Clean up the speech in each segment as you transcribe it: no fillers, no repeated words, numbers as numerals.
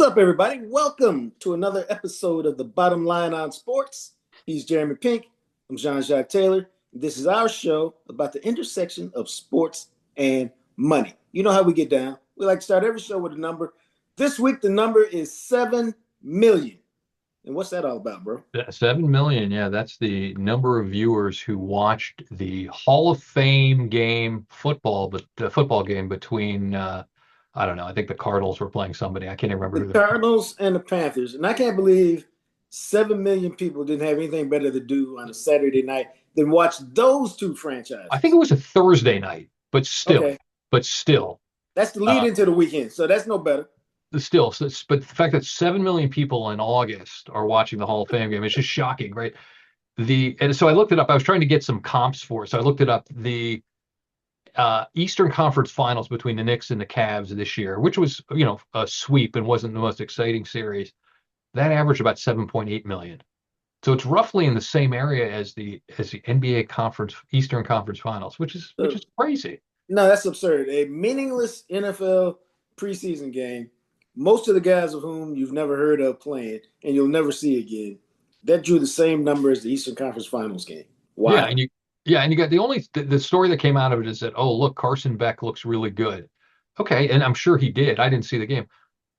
up, everybody? Welcome to another episode of the Bottom Line on Sports. He's Jeremy Pink. I'm Jean-Jacques Taylor. This is our show about the intersection of sports and money. You know how we get down. We like to start every show with a number. This week, the number is 7 million. And what's that all about, bro? 7 million, yeah, that's the number of viewers who watched the Hall of Fame game football, but the football game between I don't know, I think the Cardinals were playing somebody. I can't even remember The who they're playing. Cardinals and the Panthers. And I can't believe 7 million people didn't have anything better to do on a Saturday night than watch those two I think franchises. it was a Thursday night, but still, Okay. but still, That's the lead uh, into the weekend. So that's no better. but the fact that 7 million people in August are watching the Hall of Fame game, it's just shocking, right? And so I looked it up. I was trying to get some comps for it. So I looked it up. The Eastern Conference Finals between the Knicks and the Cavs this year, which was, a sweep and wasn't the most exciting series, that averaged about 7.8 million. So it's roughly in the same area as the NBA Conference Eastern Conference Finals, which is crazy. No, that's absurd. A meaningless NFL preseason game, most of the guys of whom you've never heard of playing and you'll never see again, that drew the same number as the Eastern Conference Finals game. Yeah, Wow. and you got the story that came out of it is that, oh, look, Carson Beck looks really good. Okay, and I'm sure he did. I didn't see the game,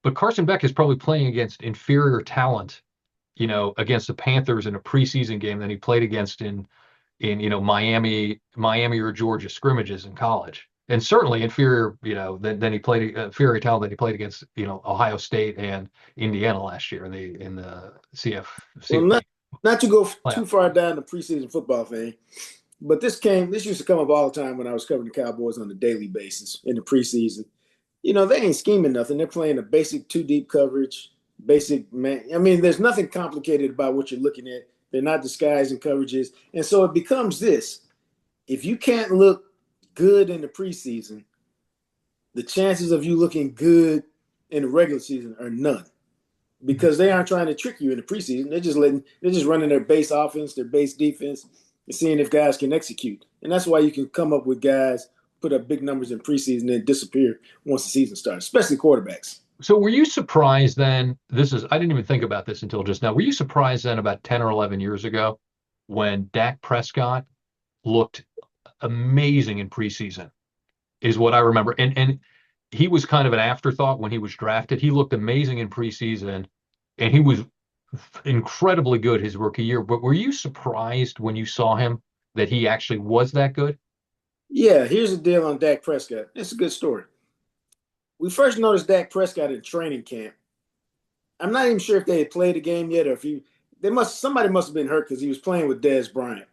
but Carson Beck is probably playing against inferior talent, against the Panthers in a preseason game than he played against in Miami or Georgia scrimmages in college, and certainly inferior, than he played inferior talent that he played against, Ohio State and Indiana last year in the Well, not, CFP not to go playoff. too far down the preseason football thing, but this used to come up all the time when I was covering the Cowboys on a daily basis in the preseason. They ain't scheming nothing. They're playing a basic two deep coverage, basic man. I mean, there's nothing complicated about what you're looking at. They're not disguising coverages. And so it becomes this. If you can't look good in the preseason, the chances of you looking good in the regular season are none because they aren't trying to trick you in the preseason. They're just running their base offense, their base defense, and seeing if guys can execute. And that's why you can come up with guys put up big numbers in preseason and then disappear once the season starts, especially quarterbacks. So were you surprised then? I didn't even think about this until just now. Were you surprised then about 10 or 11 years ago when Dak Prescott looked amazing in preseason, is what I remember. And he was kind of an afterthought when he was drafted. He looked amazing in preseason and he was incredibly good his rookie year. But were you surprised when you saw him that he actually was that good? Yeah, here's the deal on Dak Prescott. It's a good story. We first noticed Dak Prescott in training camp. I'm not even sure if they had played a game yet or if somebody must have been hurt because he was playing with Dez Bryant.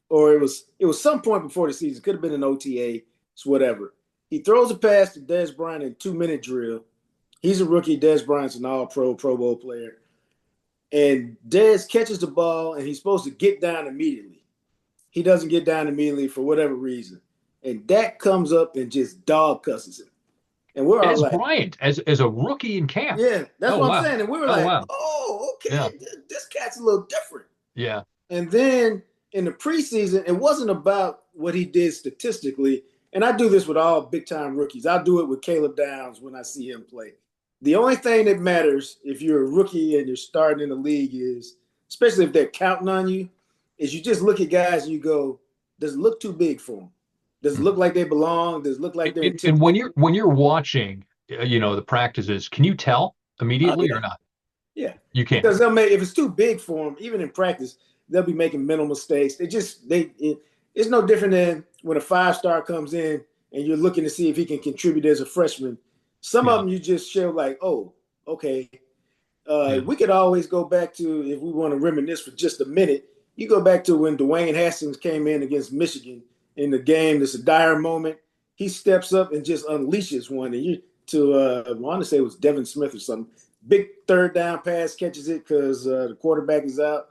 Or it was some point before the season. Could have been an OTA, it's whatever. He throws a pass to Dez Bryant in 2-minute drill. He's a rookie. Dez Bryant's an all-pro, Pro Bowl player. And Dez catches the ball, and he's supposed to get down immediately. He doesn't get down immediately for whatever reason. And Dak comes up and just dog cusses him. And we're all Des like, Bryant as a rookie in camp. yeah, that's Oh what I'm wow. saying. And we were Oh like, wow. oh, Yeah. okay, this cat's a little different. Yeah. And then in the preseason, it wasn't about what he did statistically. And I do this with all big time rookies. I do it with Caleb Downs when I see him play. The only thing that matters if you're a rookie and you're starting in the league is, especially if they're counting on you, is you just look at guys and you go, does it look too big for them? Does it look like they belong? Does it look like they're And intimidating? when you're watching, the practices, can you tell immediately Yeah, or not? yeah. You can. Because if it's too big for them, even in practice, they'll be making mental mistakes. It's no different than when a 5-star comes in and you're looking to see if he can contribute as a freshman. Some of Yeah. them you just show like, oh, okay. Yeah. We could always go back to, if we want to reminisce for just a minute, you go back to when Dwayne Haskins came in against Michigan in the game. It's a dire moment. He steps up and just unleashes one. And I want to say it was Devin Smith or something. Big third down pass, catches it because the quarterback is out.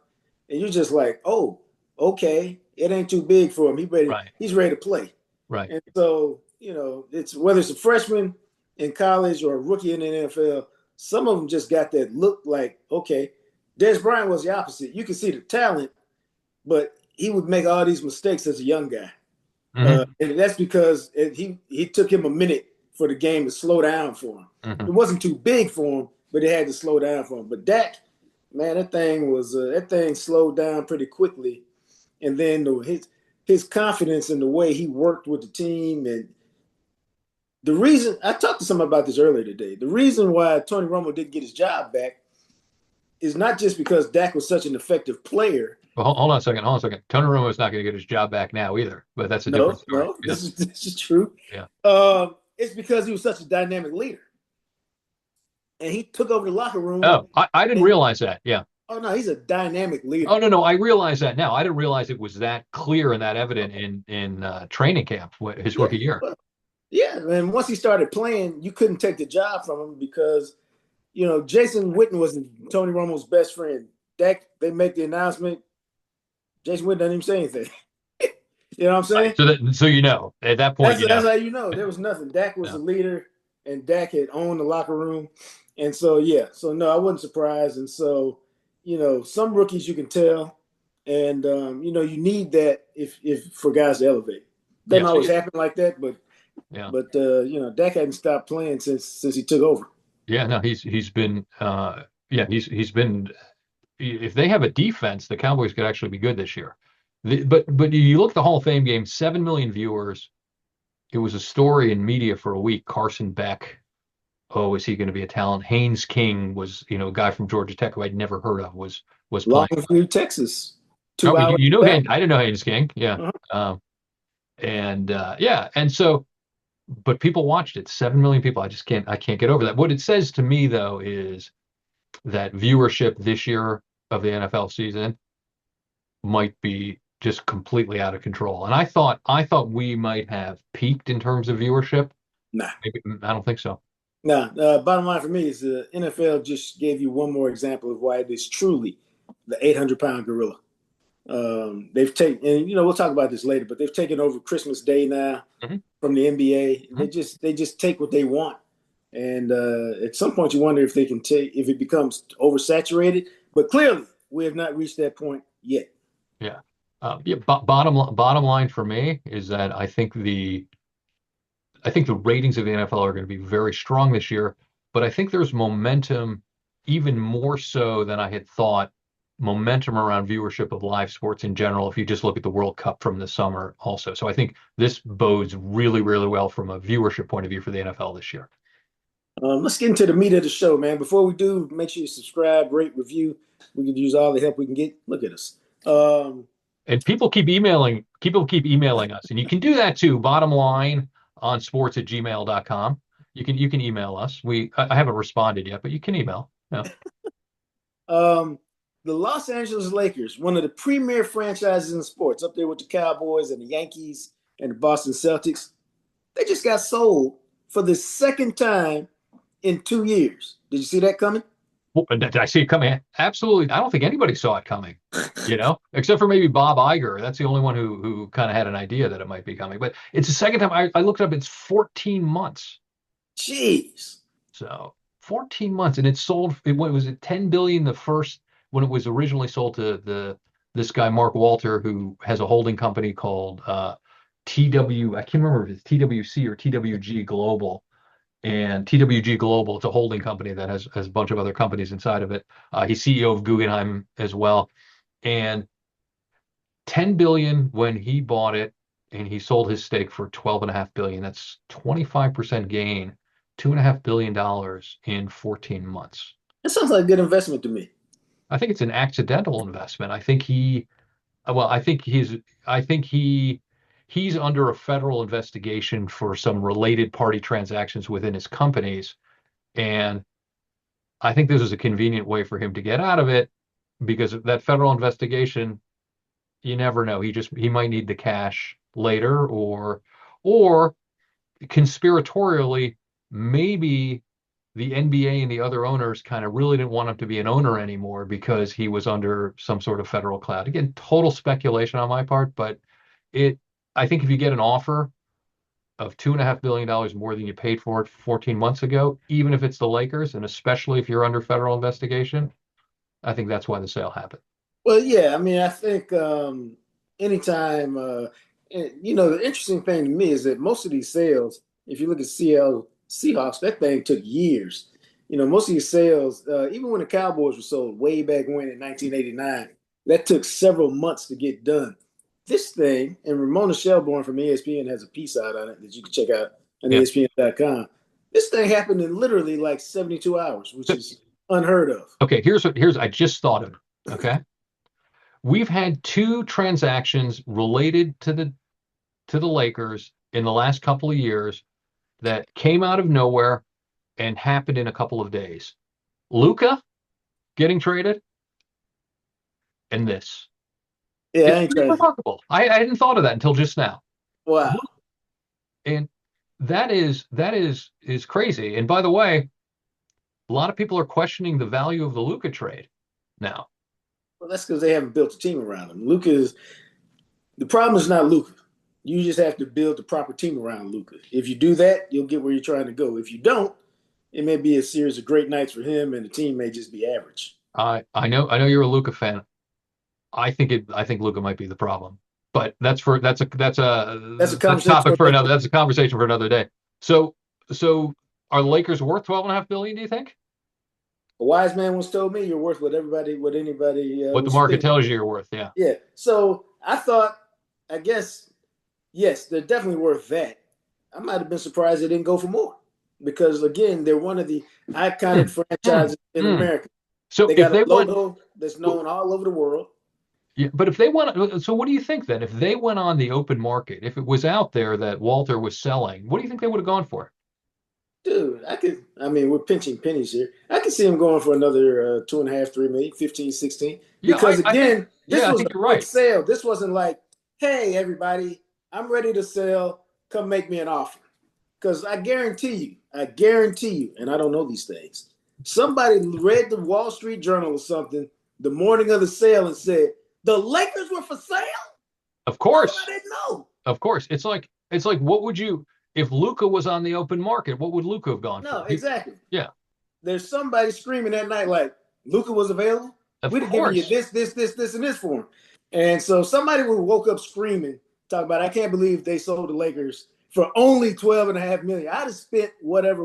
And you're just like, oh, okay. It ain't too big for him. Right. He's ready to play. Right. And so, it's whether it's a freshman in college or a rookie in the NFL, some of them just got that look like, okay, Dez Bryant was the opposite. You can see the talent, but he would make all these mistakes as a young guy. Hmm. And that's because he took him a minute for the game to slow down for him. It Hmm. wasn't too big for him. but it had to slow down for him. But Dak, man, that thing slowed down pretty quickly, and then his confidence in the way he worked with the team, and the reason I talked to someone about this earlier today, the reason why Tony Romo didn't get his job back is not just because Dak was such an effective player. Well, hold on a second. Hold on a second. Tony Romo is not going to get his job back now either, but that's a different No, story. no, Yeah. this is true. Yeah. It's because he was such a dynamic leader, and he took over the locker room. Oh, I didn't And realize that. Yeah. oh no, he's a dynamic Oh, leader. no. I realize that now. I didn't realize it was that clear and that evident in training camp, his Yeah, rookie year. well, yeah. And once he started playing, you couldn't take the job from him because Jason Witten was Tony Romo's best friend. Dak, they make the announcement. Jason Witten doesn't even say anything. You know what I'm saying? Right. So at that point, That's how you know there was nothing. Dak was Yeah. the leader, and Dak had owned the locker room, and so yeah. So no, I wasn't surprised, and so some rookies you can tell, and you need that if for guys to elevate. Doesn't Yeah. always happen like that, but Yeah. Dak hadn't stopped playing since he took over. Yeah. No, he's been he's been if they have a defense, the Cowboys could actually be good this year. But you look at the Hall of Fame game, 7 million viewers. It was a story in media for a week. Carson Beck, oh, is he going to be a talent? Haynes King was, a guy from Georgia Tech who I'd never heard of was playing. Longview, Texas, Oh, 2 hours back. Haynes? I didn't know Haynes King. Yeah, and so, but people watched it. 7 million people. I can't get over that. What it says to me though is that viewership this year of the NFL season might be just completely out of control. And I thought we might have peaked in terms of viewership. Nah, Maybe, I don't think so. nah. Bottom line for me is the NFL just gave you one more example of why it is truly the 800-pound gorilla. They've taken, and we'll talk about this later, but they've taken over Christmas Day now Mm-hmm. from the NBA. Mm-hmm. They just take what they want, and at some point you wonder if they can take if it becomes oversaturated. But clearly, we have not reached that point yet. Yeah. Bottom line for me is that I think the ratings of the NFL are going to be very strong this year, but I think there's momentum, even more so than I had thought, momentum around viewership of live sports in general, if you just look at the World Cup from the summer also. So I think this bodes really, really well from a viewership point of view for the NFL this year. Let's get into the meat of the show, man. Before we do, make sure you subscribe, rate, review. We can use all the help we can get. Look at us. And people keep emailing us, and you can do that too. Bottom line on sports@gmail.com. You can email us. I haven't responded yet, but you can email. Yeah. The Los Angeles Lakers, one of the premier franchises in sports, up there with the Cowboys and the Yankees and the Boston Celtics, they just got sold for the second time in 2 years. Did you see that coming? Well, did I see it coming? Absolutely. I don't think anybody saw it coming, except for maybe Bob Iger. That's the only one who kind of had an idea that it might be coming. But it's the second time I looked it up. It's 14 months. Jeez. So 14 months, and it sold. What was it? 10 billion the first when it was originally sold to this guy Mark Walter, who has a holding company called TW. I can't remember if it's TWC or TWG Global. And TWG Global, it's a holding company that has a bunch of other companies inside of it. He's CEO of Guggenheim as well. And 10 billion when he bought it, and he sold his stake for 12.5 billion. That's 25% gain, $2.5 billion in 14 months. That sounds like a good investment to me. I think it's an accidental investment. He's under a federal investigation for some related party transactions within his companies. And I think this is a convenient way for him to get out of it, because of that federal investigation, you never know. He might need the cash later, or conspiratorially, maybe the NBA and the other owners kind of really didn't want him to be an owner anymore because he was under some sort of federal cloud. Again, total speculation on my part, but I think if you get an offer of $2.5 billion more than you paid for it 14 months ago, even if it's the Lakers, and especially if you're under federal investigation, I think that's why the sale happened. Well, yeah, I mean, I think anytime, the interesting thing to me is that most of these sales, if you look at CL Seahawks, that thing took years. most of your sales, even when the Cowboys were sold way back when in 1989, that took several months to get done. This thing, and Ramona Shelburne from ESPN has a piece out on it that you can check out on Yeah. ESPN.com. This thing happened in literally like 72 hours, which is unheard of. Okay, here's I just thought of it. Okay. We've had two transactions related to the Lakers in the last couple of years that came out of nowhere and happened in a couple of days. Luka getting traded and this. Yeah, I It's ain't pretty trying to. remarkable. I hadn't thought of that until just now. Wow. And that is crazy. And by the way, a lot of people are questioning the value of the Luka trade now. Well, that's because they haven't built a team around him. Luka is the problem is not Luka. You just have to build the proper team around Luka. If you do that, you'll get where you're trying to go. If you don't, it may be a series of great nights for him, and the team may just be average. I know you're a Luka fan. I think Luka might be the problem. But That's a that's a conversation topic for for another another day. that's a conversation for another day. So so are the Lakers worth 12.5 billion, do you think? A wise man once told me you're worth what anybody What the was market thinking. tells you you're worth, yeah. Yeah. So I thought, I guess, yes, they're definitely worth that. I might have been surprised they didn't go for more because, again, they're one of the iconic Mm, mm, franchises in mm. America. So They if got a they want logo that's known all over the world. yeah, but if they want so what do you think then? If they went on the open market, if it was out there that Walter was selling, what do you think they would have gone for? Dude, I mean, we're pinching pennies here. I could see him going for another 2.5, 3 million, 15, 16. Yeah, Because I think again, this yeah, I was think a you're quick right. sale. This wasn't like, hey, everybody, I'm ready to sell. Come make me an offer. Because I guarantee you, and I don't know these things. Somebody read the Wall Street Journal or something the morning of the sale and said, the Lakers were for sale? Of How come I course. didn't know? Of course. It's like what would you if Luca was on the open market, what would Luca have gone No, for? exactly. Yeah, There's somebody screaming that night like Luca was available. of We'd have given you course. this, and this for him. And so somebody would woke up screaming, talking about I can't believe they sold the Lakers for only 12.5 million. I'd have spent whatever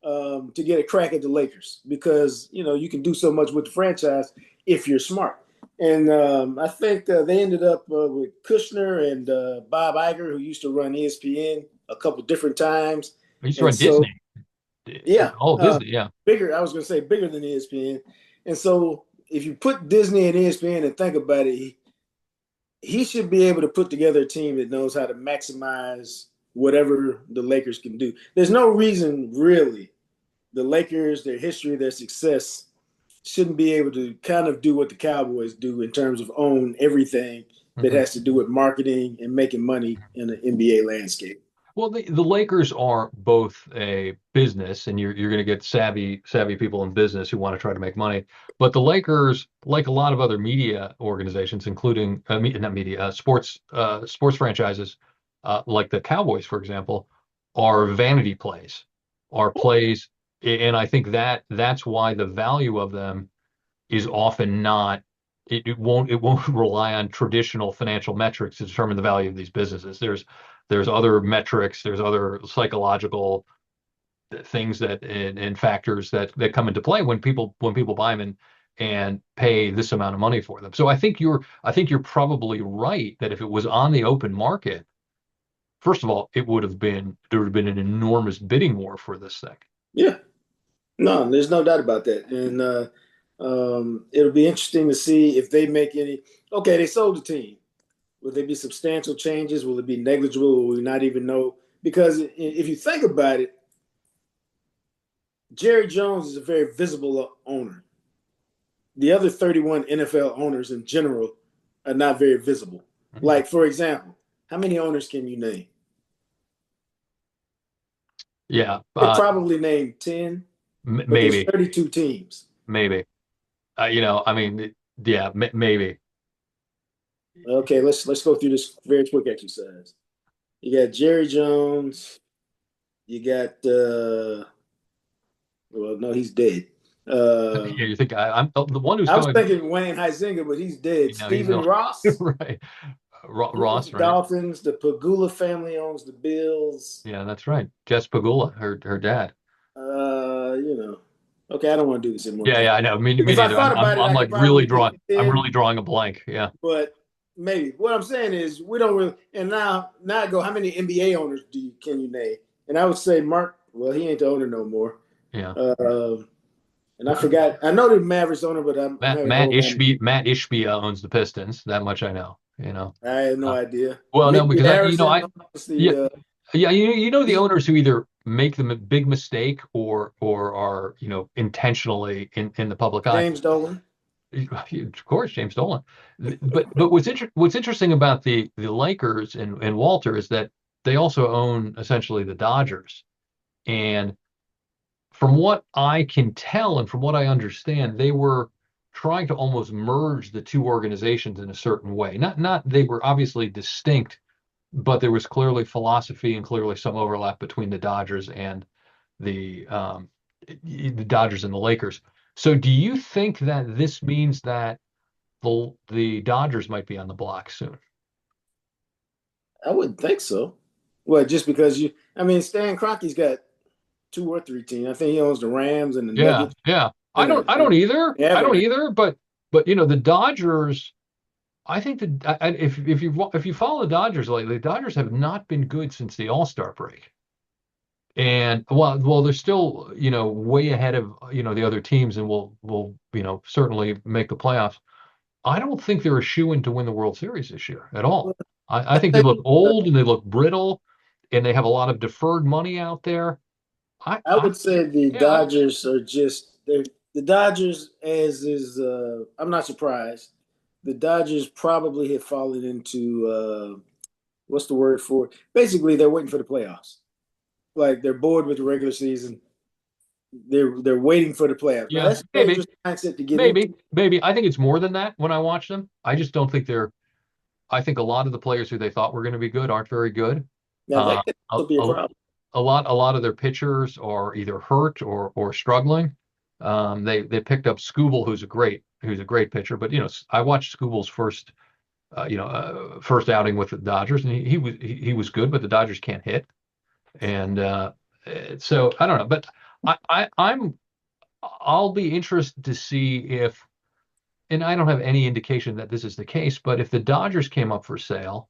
to get a crack at the Lakers because you can do so much with the franchise if you're smart. And I think they ended up with Kushner and Bob Iger, who used to run ESPN a couple different times. I used to And run so Disney. yeah, Oh, Disney, yeah. bigger. I was going to say bigger than ESPN. And so if you put Disney and ESPN and think about it, he should be able to put together a team that knows how to maximize whatever the Lakers can do. There's no reason really the Lakers, their history, their success shouldn't be able to kind of do what the Cowboys do in terms of own everything that Mhm. has to do with marketing and making money in the NBA landscape. Well, the Lakers are both a business, and you're going to get savvy people in business who want to try to make money. But the Lakers, like a lot of other media organizations, including not media, sports franchises, like the Cowboys, for example, are vanity plays, are plays, and I think that's why the value of them is often not. It won't rely on traditional financial metrics to determine the value of these businesses. There's other metrics, there's other psychological things and factors that come into play when people buy them and pay this amount of money for them. So I think you're probably right that if it was on the open market, first of all, there would have been an enormous bidding war for this thing. Yeah, no, there's no doubt about that. And it'll be interesting to see if they make any. Okay, they sold the team. Will there be substantial changes? Will it be negligible? Will we not even know? Because if you think about it, Jerry Jones is a very visible owner. The other 31 NFL owners in general are not very visible. Mhm. Like, for example, how many owners can you name? Yeah, You could probably name 10, but there's maybe, 32 teams. maybe. I mean, yeah, maybe. Okay, let's go through this very quick exercise. You got Jerry Jones. You got well, no, he's dead. Uh, Yeah, you think I'm the one who's I was going? thinking Wayne Huizenga, but he's dead. He's Stephen not Ross, right. he owns Ross, the right? Dolphins. The Pagula family owns the Bills. Yeah, that's right. Jess Pagula, her dad. You know, okay, I don't want to do this anymore, Yeah, John. yeah, I know. Me If I neither. thought about it, I'm I like could really probably think drawing. of I'm 10, really drawing a blank. Yeah, but maybe. What I'm saying is we don't really. And now I go. How many NBA owners can you name? And I would say Mark. Well, he ain't the owner no more. yeah. Uh, and I forgot. I know the Mavericks owner, but I'm having a whole mind. Matt Ishbia owns the Pistons. That much I know. You know. I have no Uh, idea. well, no, Mickey because Harrison owns yeah, the yeah. You know the Heat. owners who either make the big mistake or are intentionally in the public eye. James Dolan. Of course, James Dolan. But what's interesting about the Lakers and Walter is that they also own essentially the Dodgers. And from what I can tell and from what I understand, they were trying to almost merge the two organizations in a certain way. Not they were obviously distinct, but there was clearly philosophy and clearly some overlap between the Dodgers and the um, the Dodgers and the Lakers. So do you think that this means that the Dodgers might be on the block soon? I wouldn't think so. Well, just because I mean, Stan Kroenke's got two or three teams. I think he owns the Rams and the Yeah, Nuggets yeah. and I don't either. the I don't Avalanche. either. But the Dodgers. I think that if you follow the Dodgers lately, the Dodgers have not been good since the All-Star break. And they're still way ahead of the other teams, and will certainly make the playoffs. I don't think they're a shoo-in to win the World Series this year at all. Well, I think they look old and they look brittle, and they have a lot of deferred money out there. I would say the Yeah, Dodgers are just the Dodgers as is. I'm not surprised. The Dodgers probably have fallen into what's the word for it? Basically, they're waiting for the playoffs. Like they're bored with the regular season. They're waiting for the playoffs. Now yeah, that's a dangerous mindset to get into. maybe. I think it's more than that when I watch them. I just don't think they're. I think a lot of the players who they thought were going to be good aren't very good. Now Uh, that could a, also be a a, problem. a lot of their pitchers are either hurt or struggling. They picked up Scooble, who's a great pitcher, but I watched Scooble's first outing with the Dodgers, and he was good, but the Dodgers can't hit, and so I don't know, but I'll be interested to see if, and I don't have any indication that this is the case, but if the Dodgers came up for sale,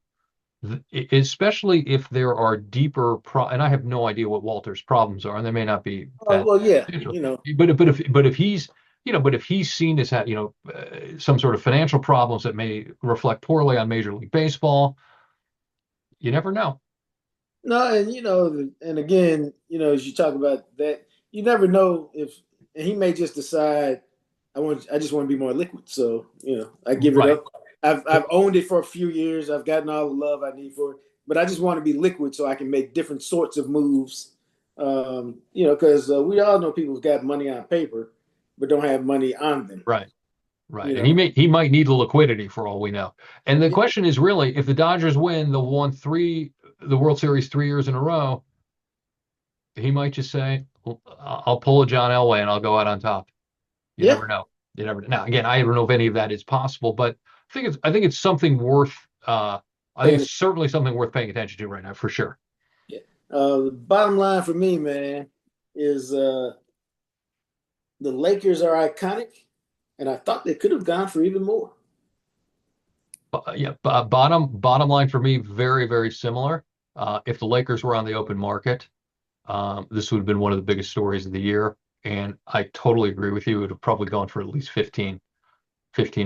especially if there are and I have no idea what Walter's problems are, and they may not be Oh that well, yeah, substantial. But if he's but if he's seen as some sort of financial problems that may reflect poorly on Major League Baseball, you never know. no, and and again, as you talk about that, you never know if and he may just decide I just want to be more liquid. So, I give it Right. up. I've owned it for a few years. I've gotten all the love I need for it, but I just want to be liquid so I can make different sorts of moves. Because we all know people who've got money on paper, but don't have money on them. Right. Right. You And know, he might need the liquidity for all we know. And the question is really, if the Dodgers win the World Series 3 years in a row, he might just say, "Well, I'll pull a John Elway and I'll go out on top." You yeah. never know. You never. Now, again, I don't know if any of that is possible, but I think it's something worth. I think Paying, it's certainly something worth paying attention to right now for sure. yeah. The bottom line for me, man, is the Lakers are iconic, and I thought they could have gone for even more. Yeah. Bottom line for me, very very similar. If the Lakers were on the open market, this would have been one of the biggest stories of the year. And I totally agree with you. It would have probably gone for at least 15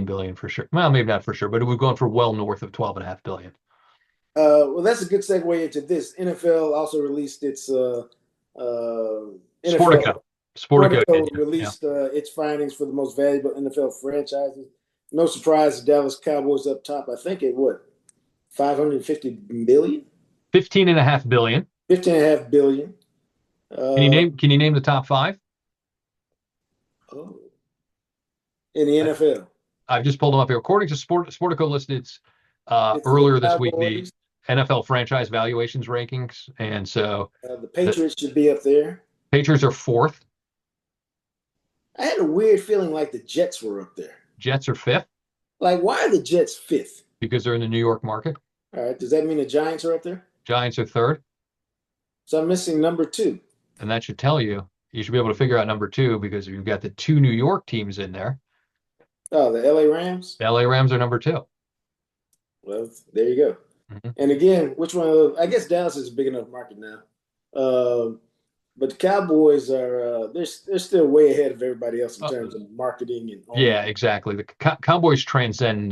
billion for sure. Well, maybe not for sure, but it would have gone for well north of 12.5 billion. Well, that's a good segue into this. NFL also released its NFL Sportico. Sportico did, Portico yeah. released its findings for the most valuable NFL franchises. No surprise, the Dallas Cowboys up top. I think it what 550 billion, 15.5 billion. 15.5 billion. Uh, Can you name the top five? oh, in the I, NFL, I've just pulled them up here. According to Sportico listed it's the earlier this week the Cowboys. NFL franchise valuations rankings, and so The the Patriots should be up there. Patriots are fourth, I had a weird feeling like the Jets were up there. Jets are fifth Like, why are the Jets fifth? because they're in the New York market. All right, does that mean the Giants are up there? Giants are third, So I'm missing number two. and that should tell you. You should be able to figure out number two because you've got the two New York teams in there. Oh, the LA Rams. The LA Rams are number two. Well, there you go. Mhm. And again, which one of those? I guess Dallas is a big enough market now. But the Cowboys are they're still way ahead of everybody else in Uh, terms of marketing and ownership. yeah, exactly. The Cowboys transcend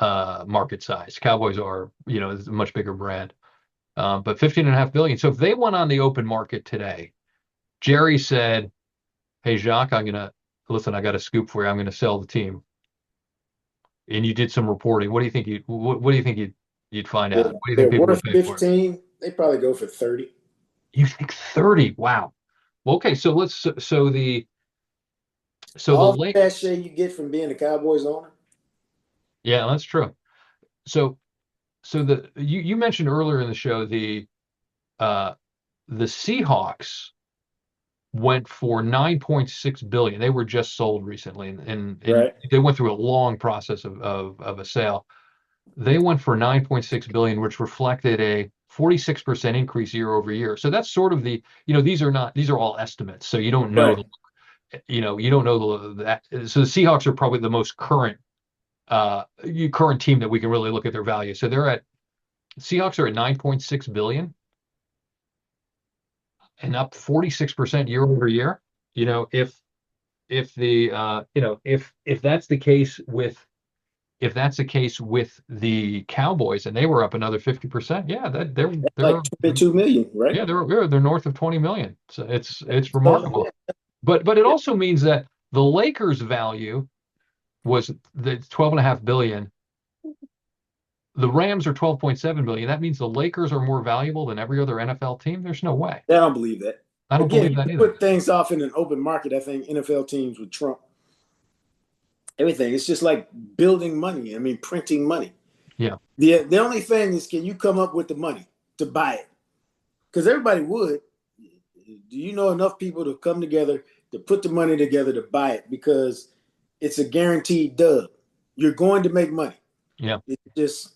market size. Cowboys are, a much bigger brand. But 15.5 billion. So if they went on the open market today, Jerry said, "Hey Jacques, listen. I got a scoop for you. I'm gonna sell the team." And you did some reporting. What do you think you'd find out? What do you think They're people would worth pay for it? 15. They probably go for 30. You think 30? Wow. Well, okay, so the All the late cachet you get from being a Cowboys owner. yeah, that's true. So you mentioned earlier in the show uh the Seahawks went for 9.6 billion. They were just sold recently and Right. they went through a long process of a sale. They went for 9.6 billion, which reflected a 46% increase year over year. So that's sort of these are all estimates. So you don't know Right. you don't know that. So the Seahawks are probably the most current team that we can really look at their value. So Seahawks are at 9.6 billion and up 46% year over year. You know, if the if that's the case with the Cowboys and they were up another 50%, yeah, that Like 22 million, right? they're north of 20 million. So it's So remarkable. yeah, But it yeah. also means that the Lakers value was the 12.5 billion. The Rams are 12.7 billion. That means the Lakers are more valuable than every other NFL team. There's no way. I don't believe that. I don't Again, believe you that can either. put things off in an open market. I think NFL teams would trump everything. It's just like building money. I mean, printing money. Yeah. The only thing is, can you come up with the money to buy it? Because everybody would. Do you know enough people to come together to put the money together to buy it? Because it's a guaranteed dub. You're going to make money. Yeah. It's just,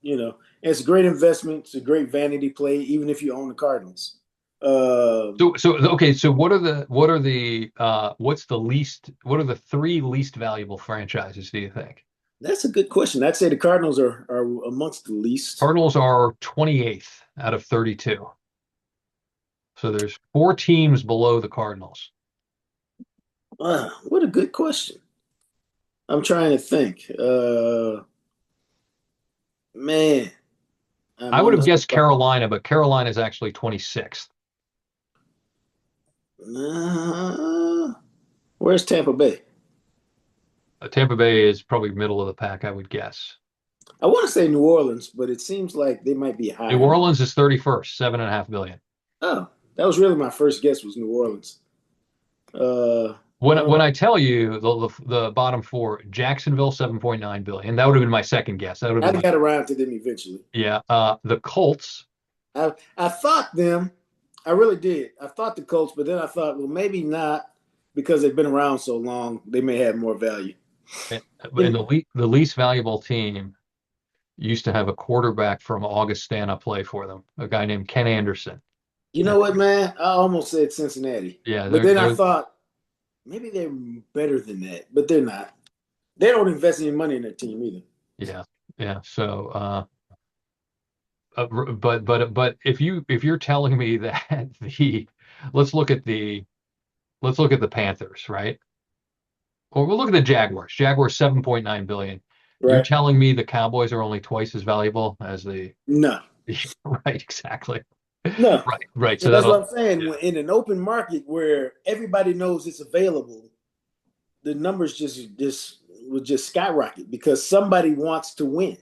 it's a great investment. It's a great vanity play, even if you own the Cardinals. Uh, So okay, so what are the three least valuable franchises, do you think? that's a good question. I'd say the Cardinals are amongst the least. Cardinals are 28th out of 32. So there's four teams below the Cardinals. What a good question. I'm trying to think. Man, I'm I would on have the guessed spot. Carolina, but Carolina is actually 26th. Where's Tampa Bay? Tampa Bay is probably middle of the pack, I would guess. I want to say New Orleans, but it seems like they might be New higher. Orleans is 31st, 7.5 billion. Oh, that was really my first guess was New Orleans. When Well, I tell you the bottom four, Jacksonville 7.9 billion, that would have been my second guess. That would have I been my got around to them eventually. yeah. The Colts, I thought them. I really did. I thought the Colts, but then I thought, well, maybe not because they've been around so long. They may have more value. and And the least valuable team used to have a quarterback from Augustana play for them, a guy named Ken Anderson. you And know what, man? I almost said Cincinnati, yeah, but then I thought maybe they're better than that, but they're not. They don't invest any money in their team either. yeah, yeah. So, but if you're telling me that the let's look at the let's look at the Panthers, right? Or we'll look at the Jaguars. Jaguars 7.9 billion. You're Right? telling me the Cowboys are only twice as valuable as the No, right, exactly. no. Right, right. So And that's what that'll I'm saying. yeah, In an open market where everybody knows it's available, the numbers just will just skyrocket because somebody wants to win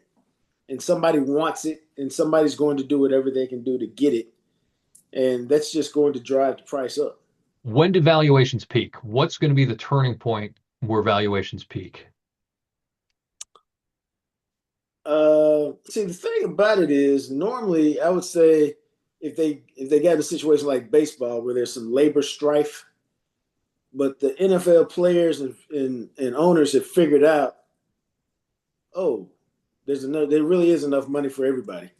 and somebody wants it and somebody's going to do whatever they can do to get it. And that's just going to drive the price up. when do valuations peak? What's going to be the turning point where valuations peak? See, the thing about it is normally I would say if they got a situation like baseball where there's some labor strife, but the NFL players and owners have figured out, oh, there really is enough money for everybody.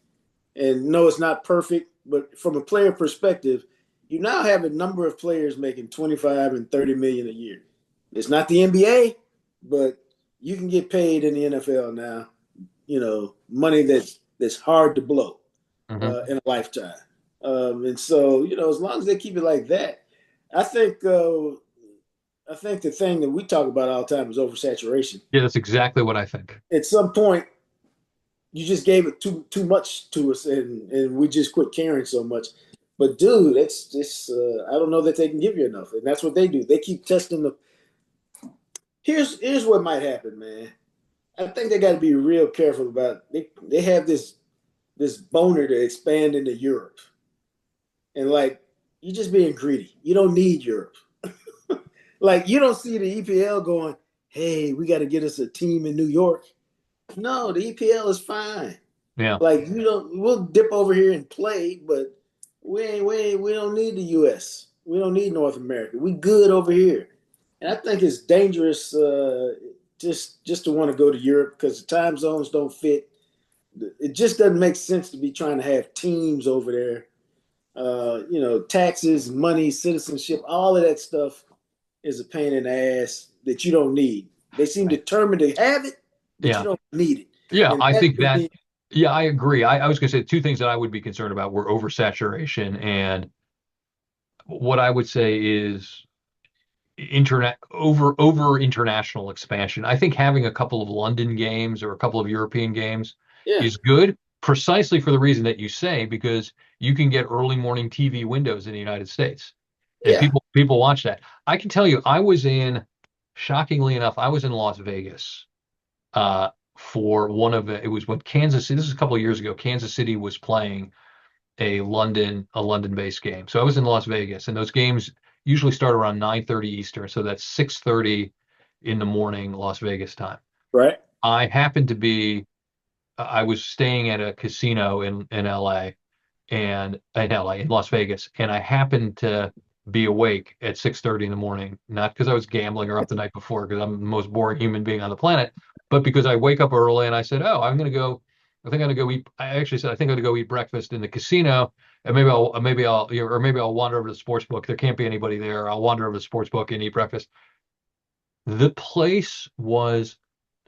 And no, it's not perfect, but from a player perspective, you now have a number of players making 25 and 30 million a year. It's not the NBA, but you can get paid in the NFL now, money that's hard to blow Hmm. in a lifetime. And so, as long as they keep it like that, I think I think the thing that we talk about all the time is oversaturation. Yeah, that's exactly what I think. At some point, you just gave it too much to us, and we just quit caring so much. But dude, it's just I don't know that they can give you enough, and that's what they do. They keep testing the. Here's what might happen, man. I think they got to be real careful about. They have this boner to expand into Europe, and like you're just being greedy. You don't need Europe. Like you don't see the EPL going, "Hey, we got to get us a team in New York." No, the EPL is fine. Yeah. Like you don't, we'll dip over here and play, but we don't need the U.S. We don't need North America. We good over here, and I think it's dangerous just to want to go to Europe because the time zones don't fit. It just doesn't make sense to be trying to have teams over there. Taxes, money, citizenship, all of that stuff is a pain in the ass that you don't need. They seem determined to have it, but you Yeah. don't need it. Yeah, And I that think to that, me, yeah, I agree. I was going to say two things that I would be concerned about were oversaturation, and what I would say is internet over international expansion. I think having a couple of London games or a couple of European games yeah, is good precisely for the reason that you say, because you can get early morning TV windows in the United States, and yeah, people watch that. I can tell you, shockingly enough, I was in Las Vegas uh, for one of it was when Kansas City, this is a couple of years ago, Kansas City was playing a London based game. So I was in Las Vegas, and those games usually start around 9:30 Eastern, so that's 6:30 in the morning Las Vegas time. right, I happened to be I was staying at a casino in LA, and in Las Vegas, and I happened to be awake at 6:30 in the morning, not because I was gambling or up the night before, because I'm the most boring human being on the planet, but because I wake up early and I said, "Oh, I think I'm gonna go eat." I actually said, "I think I'm gonna go eat breakfast in the casino, and maybe I'll wander over to the sports book. There can't be anybody there. I'll wander over to the sports book and eat breakfast." The place was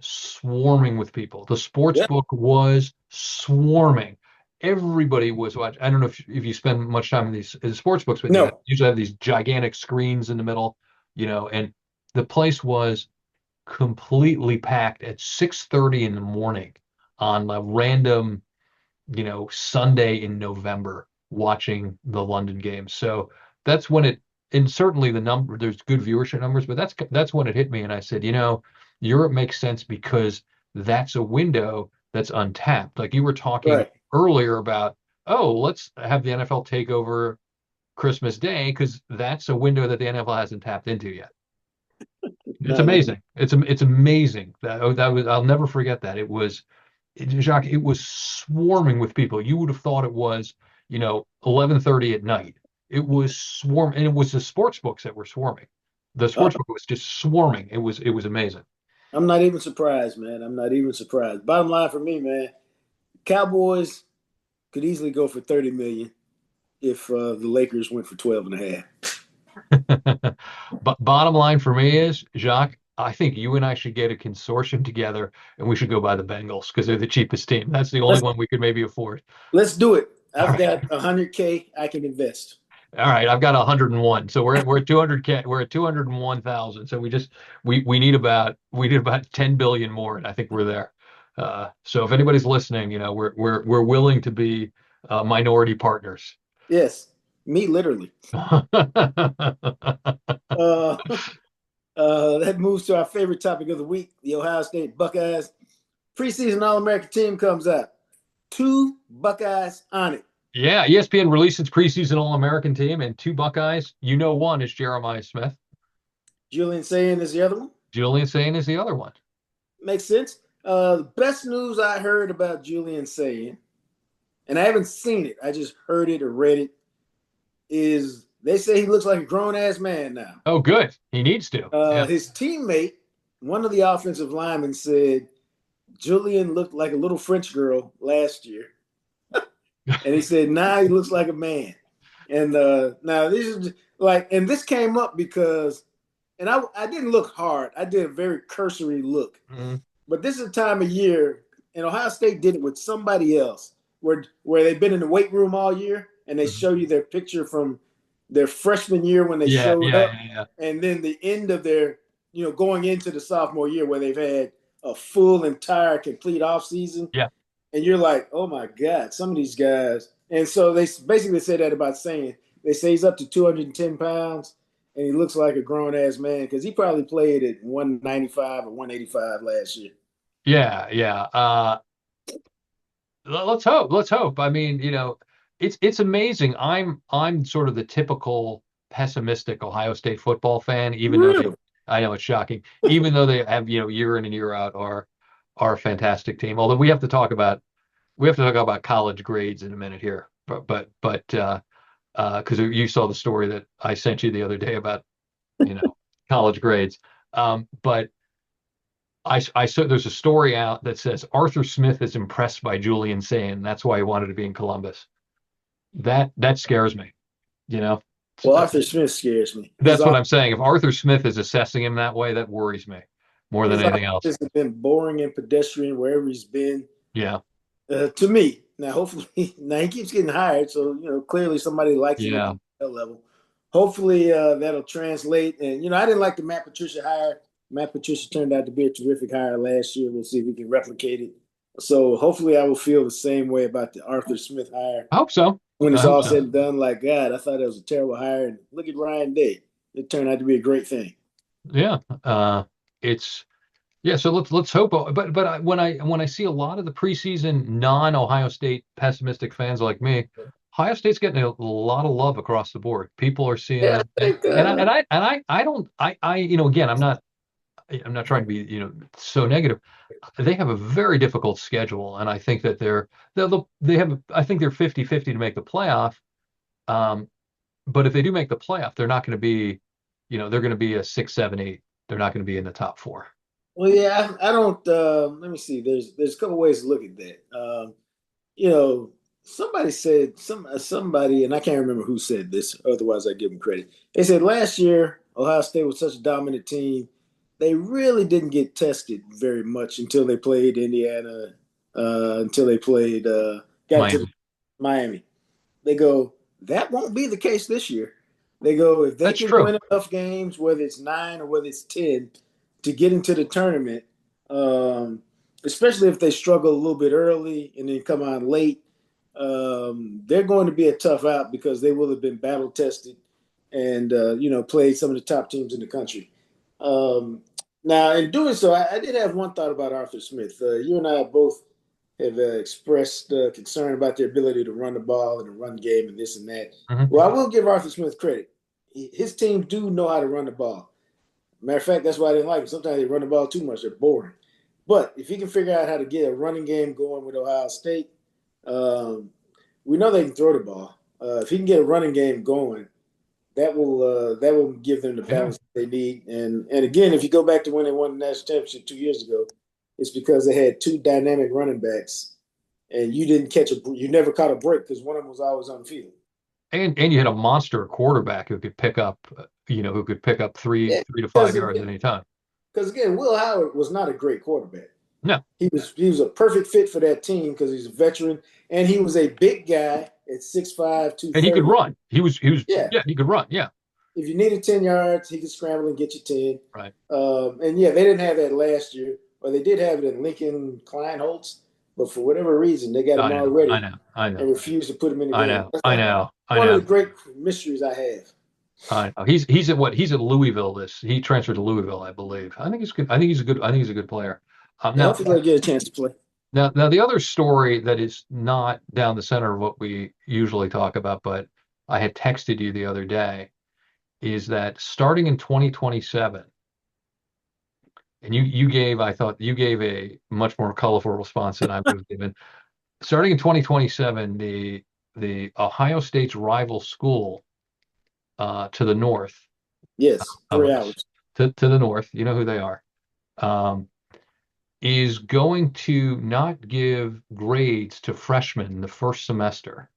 swarming with people. The sports yeah, book was swarming. Everybody was watching. I don't know if you spend much time in these in sports books, but no, usually have these gigantic screens in the middle, and the place was completely packed at 6:30 in the morning on a random Sunday in November watching the London games. So that's when and certainly there's good viewership numbers, but that's when it hit me. And I said, Europe makes sense because that's a window that's untapped. Like you were talking right. earlier about, oh, let's have the NFL take over Christmas Day because that's a window that the NFL hasn't tapped into yet. It's No, amazing. It's amazing. I'll never forget that. Jacques, it was swarming with people. You would have thought it was, 11:30 at night. It was and it was the sports books that were swarming. The uh, sports book was just swarming. It was amazing. I'm not even surprised, man. I'm not even surprised. Bottom line for me, man, Cowboys could easily go for 30 million if the Lakers went for 12 and a half. But bottom line for me is, Jacques, I think you and I should get a consortium together and we should go buy the Bengals because they're the cheapest team. That's the only Let's one we could maybe afford. let's do it. All I've right. got 100K I can invest. All right, I've got 101. So we're at 200K. We're at 201,000. So we need about 10 billion more, and I think we're there. So if anybody's listening, we're willing to be minority partners. Yes, me literally. Uh, that moves to our favorite topic of the week: the Ohio State Buckeyes preseason All-American team comes out. Two Buckeyes on it. Yeah, ESPN released its preseason All-American team, and two Buckeyes. One is Jeremiah Smith. Julian saying is the other one. Julian Sayin is the other one. Makes sense. The best news I heard about Julian saying, and I haven't seen it, I just heard it or read it, is they say he looks like a grown ass man now. Oh, good. He needs to. Yeah. His teammate, one of the offensive linemen, said Julian looked like a little French girl last year. And he said, now he looks like a man. And now this is like, and this came up because, and I didn't look hard. I did a very cursory look. Mhm. But this is a time of year, and Ohio State did it with somebody else, where they've been in the weight room all year, and they Mhm. show you their picture from their freshman year when they Yeah, showed yeah, up, yeah, yeah. and then the end of their, going into the sophomore year where they've had a full, entire, complete off season, Yeah. and you're like, oh my god, some of these guys. And so they basically said that about saying they say he's up to 210 pounds, and he looks like a grown ass man because he probably played at 195 or 185 last year. Yeah, yeah. Let's hope. Let's hope. I mean, it's amazing. I'm sort of the typical pessimistic Ohio State football fan, even though Really? I know it's shocking, even though they have, year in and year out are a fantastic team. Although we have to talk about college grades in a minute here. But because you saw the story that I sent you the other day about, you know, college grades. But I saw there's a story out that says Arthur Smith is impressed by Julian Sane. That's why he wanted to be in Columbus. That scares me. You know, Well, Arthur Smith scares me. that's what I'm saying. If Arthur Smith is assessing him that way, that worries me more than His anything else. offense has been boring and pedestrian wherever he's been. Yeah, To me, now hopefully, now he keeps getting hired, so clearly somebody likes him at yeah. the NFL level. Hopefully, that'll translate. And I didn't like the Matt Patricia hire. Matt Patricia turned out to be a terrific hire last year. We'll see if we can replicate it. So hopefully, I will feel the same way about the Arthur Smith hire I hope so. when I it's hope all so. said and done. Like, God, I thought it was a terrible hire, and look at Ryan Day. It turned out to be a great thing. Yeah. It's Yeah, so let's hope. But when I see a lot of the preseason non-Ohio State pessimistic fans like me, Ohio State's getting a lot of love across the board. People are seeing Yeah, them, I and think. and I don't again I'm not trying to be so negative. They have a very difficult schedule, and I think that they have I think they're 50-50 to make the playoff. Um, but if they do make the playoff, they're not going to be, they're going to be a 6, 7, 8. They're not going to be in the top four. Well, yeah, I don't. Let me see. There's a couple ways to look at that. You know, somebody said somebody, and I can't remember who said this. Otherwise, I give them credit. They said last year Ohio State was such a dominant team, they really didn't get tested very much until they played Indiana, until they played got into Miami. Miami. They go, that won't be the case this year. They go, if they That's can true. win enough games, whether it's 9 or whether it's 10, to get into the tournament, um, especially if they struggle a little bit early and then come on late, they're going to be a tough out because they will have been battle tested and played some of the top teams in the country. Um, Now, in doing so, I did have one thought about Arthur Smith. You and I both have expressed concern about their ability to run the ball and the run game and this and that. Mhm. Well, I will give Arthur Smith credit. His team do know how to run the ball. Matter of fact, that's why I didn't like him. Sometimes they run the ball too much; they're boring. But if he can figure out how to get a running game going with Ohio State, um, we know they can throw the ball. If he can get a running game going, that will give them the Yeah. balance they need. And again, if you go back to when they won the national championship 2 years ago, it's because they had two dynamic running backs, and you never caught a break because one of them was always on the field. And you had a monster quarterback who could pick up three Yeah, three to five because yards at any time. again, Will Howard was not a great quarterback. No, He was a perfect fit for that team because he's a veteran and he was a big guy at 6'5", and he could 230. run. He was Yeah, yeah, he could run. Yeah, if you needed 10 yards, he could scramble and get you 10. right. And yeah, they didn't have that last year, or they did have it in Lincoln Kleinholtz, but for whatever reason, they got him I know, I already know, I know, and refused to put him in the I game. know, That's I know, I one of the know, great mysteries I have. I know. He's at Louisville. He transferred to Louisville, I believe. I think he's good. I think he's a good player. Yeah, Now, hopefully they'll get a chance to play. now, the other story that is not down the center of what we usually talk about, but I had texted you the other day, is that starting in 2027, and I thought you gave a much more colorful response than I would have given. Starting in 2027, the Ohio State's rival school to the north Yes, of 3 hours. us, to the north, you know who they are, um, is going to not give grades to freshmen the first semester.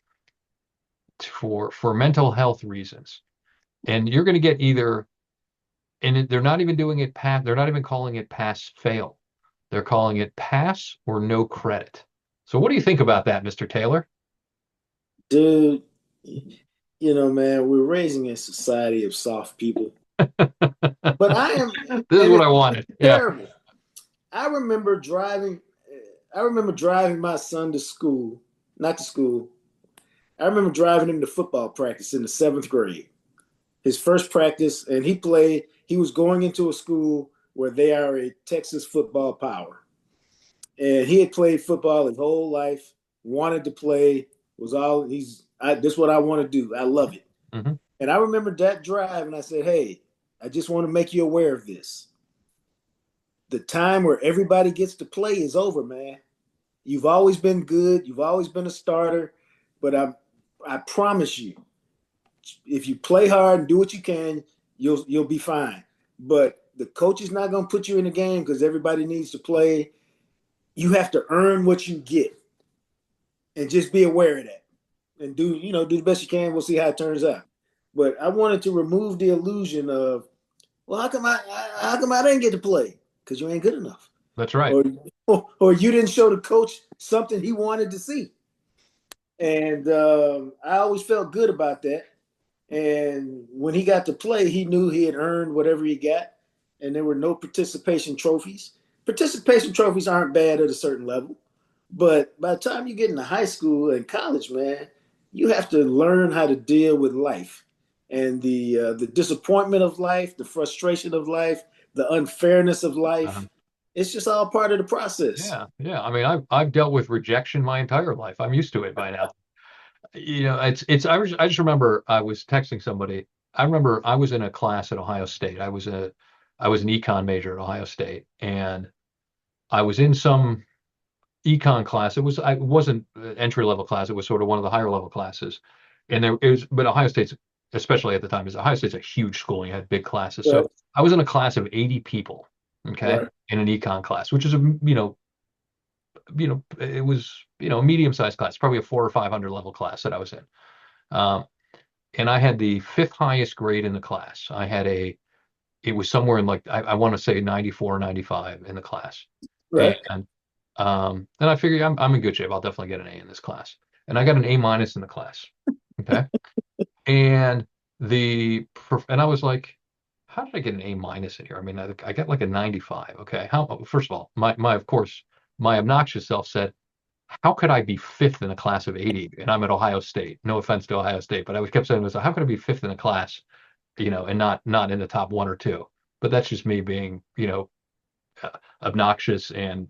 for mental health reasons. And you're going to get either, and they're not even doing it pass, they're not even calling it pass fail. They're calling it pass or no credit. So what do you think about that, Mr. Taylor? Dude, man, we're raising a society of soft people. But I am, This is and what I it's wanted. Yeah. terrible. I remember driving. I remember driving my son to school, not to school. I remember driving him to football practice in the seventh grade. His first practice, and he played. He was going into a school where they are a Texas football power, and he had played football his whole life. Wanted to play. Was all he's. This is what I want to do. I love it. Mm-hmm. And I remember that drive, and I said, "Hey, I just want to make you aware of this. The time where everybody gets to play is over, man. You've always been good. You've always been a starter, but I promise you, if you play hard and do what you can, you'll be fine. But the coach is not going to put you in the game because everybody needs to play. You have to earn what you get, and just be aware of that, and do the best you can. We'll see how it turns out. But I wanted to remove the illusion of, well, how come I didn't get to play? Because you ain't good enough, That's right. or or you didn't show the coach something he wanted to see. And I always felt good about that. And when he got to play, he knew he had earned whatever he got, and there were no participation trophies. Participation trophies aren't bad at a certain level, but by the time you get into high school and college, man, you have to learn how to deal with life and the disappointment of life, the frustration of life, the unfairness of Uh, life. It's just all part of the process. yeah, yeah. I mean, I've dealt with rejection my entire life. I'm used to it by now. I just remember I was texting somebody. I remember I was in a class at Ohio State. I was an econ major at Ohio State, and I was in some econ class. It wasn't an entry level class. It was sort of one of the higher level classes. And there it was, but Ohio State's, especially at the time, is Ohio State's a huge school. And you had big classes. So Right, I was in a class of 80 people, okay, right, in an econ class, which is it was, a medium sized class, probably a 400 or 500 level class that I was in. Um, and I had the fifth highest grade in the class. It was somewhere in like, I want to say 94, 95 in the class. right. And I figured I'm in good shape. I'll definitely get an A in this class. And I got an A minus in the class. Okay. And and I was like, how did I get an A minus in here? I mean, I got like a 95. Okay. First of all, of course, my obnoxious self said, how could I be fifth in a class of 80? And I'm at Ohio State. No offense to Ohio State, but I kept saying to myself, how could I be fifth in a class, and not in the top one or two? But that's just me being, obnoxious and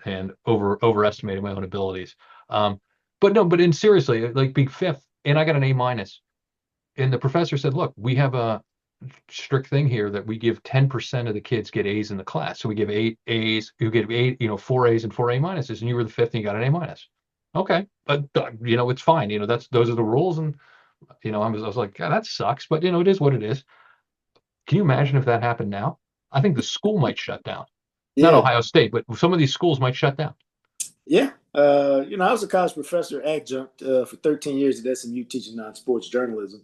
overestimating my own abilities. Um, but no, but in seriously, like being fifth, and I got an A minus. And the professor said, look, we have a strict thing here that we give 10% of the kids get A's in the class. So we give 8 A's, you get eight, 4 A's and 4 A minuses, and you were the fifth and you got an A minus. Okay. But it's fine. Those are the rules. And I was like, God, that sucks. But it is what it is. Can you imagine if that happened now? I think the school might shut down. Not Yeah, Ohio State, but some of these schools might shut down. yeah. I was a college professor adjunct for 13 years at SMU teaching non-sports journalism.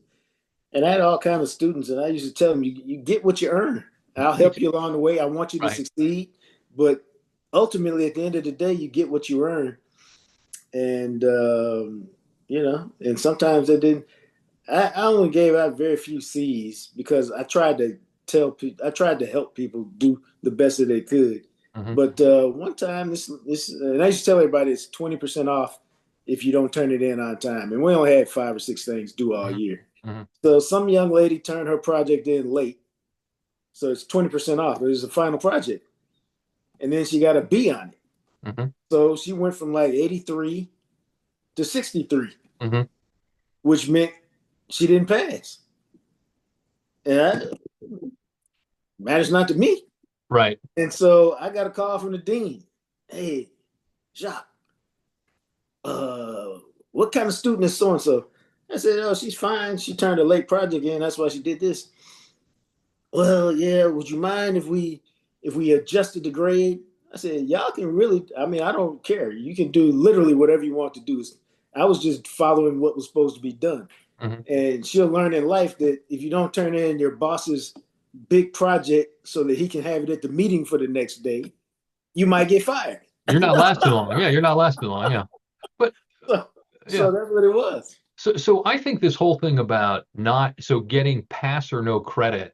And I had all kinds of students, and I used to tell them, you get what you earn. I'll help you along the way. I want you to Right. succeed. But ultimately, at the end of the day, you get what you earn. And, and sometimes they didn't. I only gave out very few C's because I tried to I tried to help people do the best that they could. Hmm. But one time, and I used to tell everybody it's 20% off if you don't turn it in on time. And we only had 5 or 6 things due all Hmm. year. Hmm. So some young lady turned her project in late. So it's 20% off. It was the final project. And then she got a B on it. Hmm. So she went from like 83 to 63, Hmm. which meant she didn't pass. And matters not to me. Right. And so I got a call from the dean. Hey, Jacques, uh, what kind of student is so and so? I said, oh, she's fine. She turned a late project in. That's why she did this. Well, yeah, would you mind if we adjusted the grade? I said, y'all can really, I mean, I don't care. You can do literally whatever you want to do. I was just following what was supposed to be done. Hmm. And she'll learn in life that if you don't turn in your boss's big project so that he can have it at the meeting for the next day, you might get fired. You're not lasting long. Yeah, you're not lasting long. Yeah. But so, yeah. so that's what it was. So I think this whole thing about not so getting pass or no credit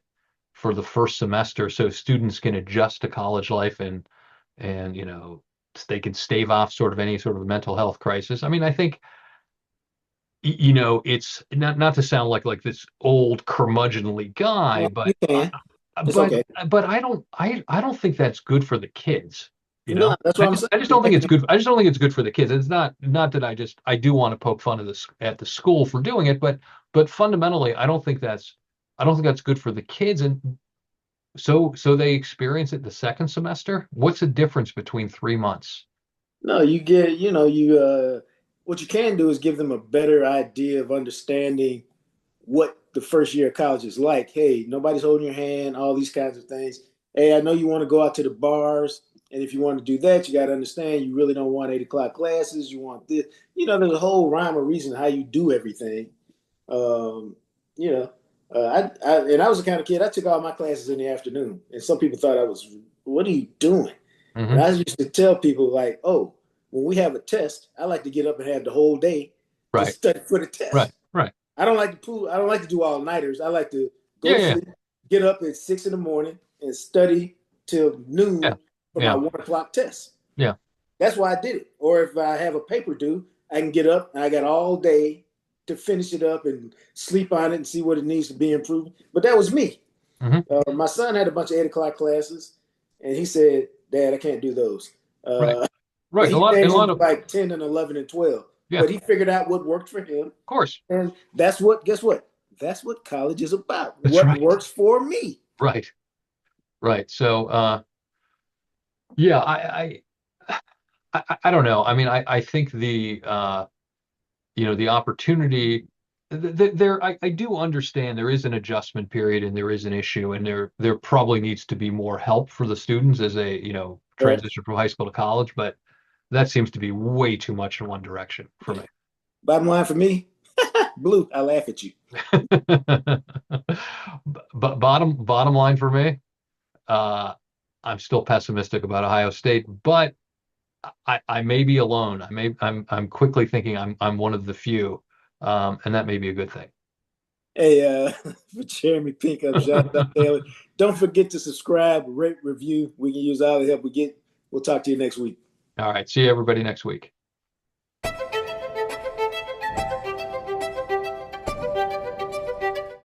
for the first semester so students can adjust to college life and they can stave off sort of any sort of mental health crisis. I mean, I think it's not to sound like this old curmudgeonly guy, No, you can. It's but okay. but I don't think that's good for the kids. You No, know, that's I what I'm just saying. I just You're don't think it's making good. I just don't think it's good for the kids. It's not that I do want to poke fun at the school for doing it, but fundamentally, I don't think that's good for the kids. And so they experience it the second semester. What's the difference between 3 months? no, you get, you what you can do is give them a better idea of understanding what the first year of college is like. Hey, nobody's holding your hand, all these kinds of things. Hey, I know you want to go out to the bars, and if you want to do that, you got to understand you really don't want 8 o'clock classes. You want this, there's a whole rhyme or reason how you do everything. Um, you know, and I was the kind of kid I took all my classes in the afternoon, and some people thought I was, what are you doing? And Hmm. I used to tell people like, oh, when we have a test, I like to get up and have the whole day to Right, study for the right, test. right. I don't like to pull. I don't like to do all nighters. I like to go Yeah, to yeah, sleep, get up at 6 in the morning, and study till yeah, noon for my yeah, 1 o'clock test. yeah. That's why I did it. Or if I have a paper due, I can get up and I got all day to finish it up and sleep on it and see what it needs to be improved. But that was me. Hmm. My son had a bunch of 8 o'clock classes, and he said, "Dad, I can't do those." Right, But right. A he lot, a changed them lot to of, like 10 and 11 and 12. yeah, But of he figured out what worked for him, course. and that's what. Guess what? That's what college is about. That's What right. works for me. Right, right. So, yeah, I don't know. I mean, I think the opportunity there, I do understand there is an adjustment period and there is an issue, and there probably needs to be more help for the students as they, Right? transition from high school to college, but that seems to be way too much in one direction for me. Bottom line for me, Blue. I laugh at you. But bottom line for me, uh, I'm still pessimistic about Ohio State, but I may be alone. I'm quickly thinking I'm one of the few, and that may be a good thing. Hey, for Jeremy Pink, I'm Jonathan Taylor. Don't forget to subscribe, rate, review. We can use all the help we get. We'll talk to you next week. All right, see you everybody next week.